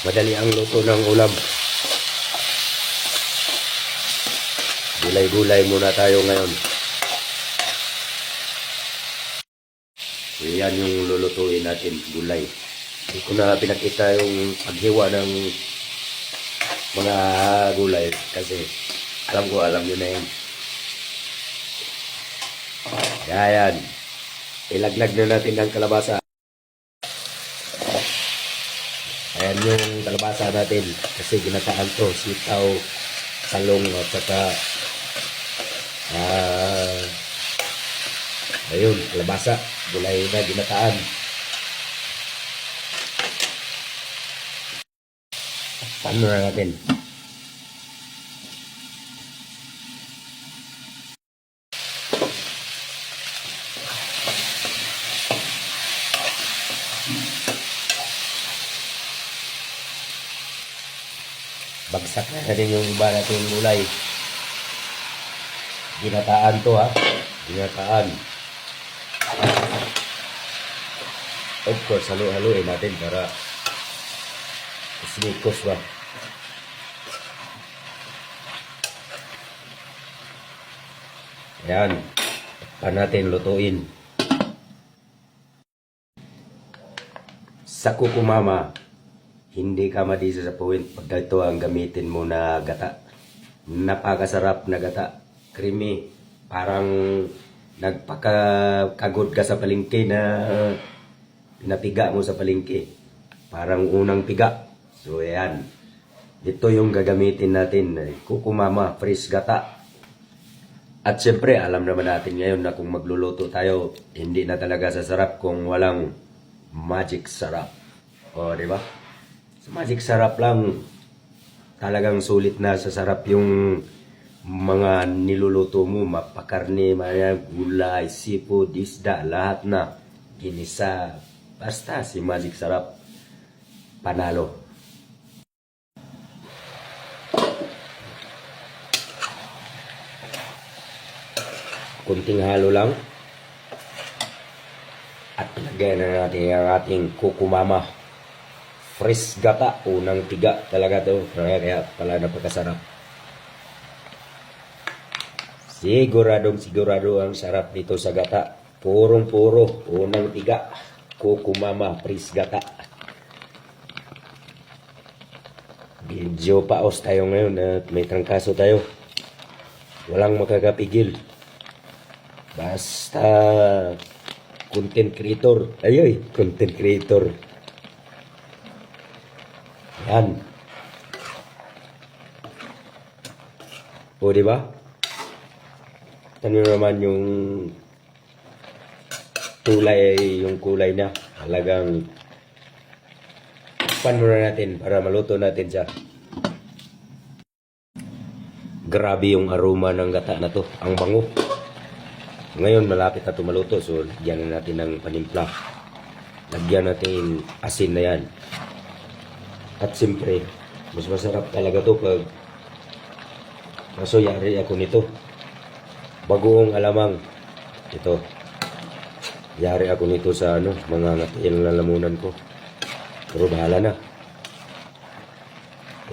Madali ang luto ng ulam. Gulay-gulay muna tayo ngayon. So, yan yung lulutuin natin, gulay. Hindi ko na pinakita yung paghiwa ng mga gulay kasi alam nyo na yan. Yan. Ilaglag na natin ang kalabasa. Ayan yung kalabasa natin kasi ginataan to, sitaw, talong at saka ayun, kalabasa, gulay na ginataan. Paano na natin? Bagsak na rin yung iba natin gulay. Ginataan to ha. Ginataan. Of course, halo-haloin natin para sumikos ba. Ayan. Pa natin lutuin. Sa kukumama, hindi ka madisappoint pag ito ang gamitin mo na gata. Napakasarap na gata. Creamy. Parang nagpakagod ka sa palengke na pinapiga mo sa palengke. Parang unang piga. So ayan. Ito yung gagamitin natin. Kukumama, fresh gata. At syempre, alam naman natin ngayon na kung magluluto tayo, hindi na talaga sasarap kung walang magic sarap. O, di ba? Sa magic sarap lang, talagang sulit na sasarap yung mga niluluto mo. Mapakarne, gulay, seafood, isda, lahat na. Ginisa. Basta si magic sarap. Panalo. Kunting halo lang. At lagyan na natin ang ating kukumama. Fresh gata, unang tiga talaga to. Kaya pala napakasarap. Sigurado ang sarap dito sa gata. Purong-puro, unang tiga. Kukumama, fresh gata. Medyo paos tayo ngayon at may trangkaso tayo. Walang makakapigil. Basta content creator. Ayoy, content creator. Yan. O, diba? Ano naman yung kulay na. Halagang paano na natin para maluto natin siya. Grabe yung aroma ng gata na to. Ang bango. Ngayon malapit na maluto, so lagyan na natin ng panimpla. Lagyan natin asin na yan. At siyempre, mas masarap talaga to pag yari ako nito. Bagoong alamang. Ito. Yari ako nito sa mga ngatil na lamunan ko. Pero bahala na.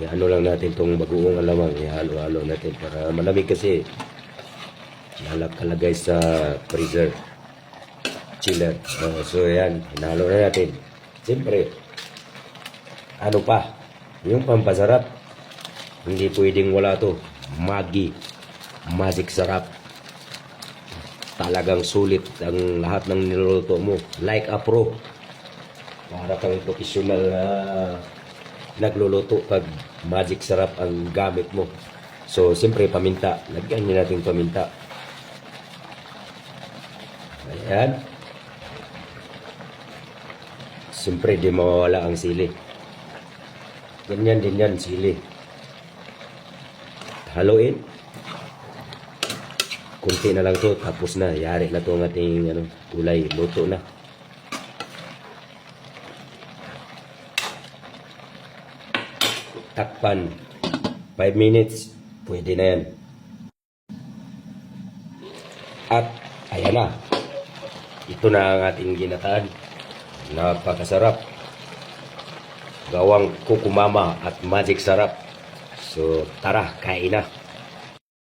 Ano lang natin tong bagoong alamang. Ihalo-halo natin para malamig kasi. Kalagay sa freezer chiller. So yan, hinalo na natin. Siyempre, ano pa, yung pampasarap, hindi pwedeng wala to. Maggi, magic sarap. Talagang sulit ang lahat ng niluluto mo. Like a pro. Para kang professional na nagluluto pag magic sarap ang gamit mo. So siyempre paminta, lagyan niyo natin paminta. Ayan. Siyempre, di mawawala ang sili. Ganyan din yan, sili. Haluin. Kunti na lang to, tapos na. Yari na to ang ating gulay. Luto na. Takpan. 5 minutes. Pwede na yan. At, ayan na. Ito na ang ating ginataan. Napakasarap. gawang kukumama at magic sarap. So tara, kain na.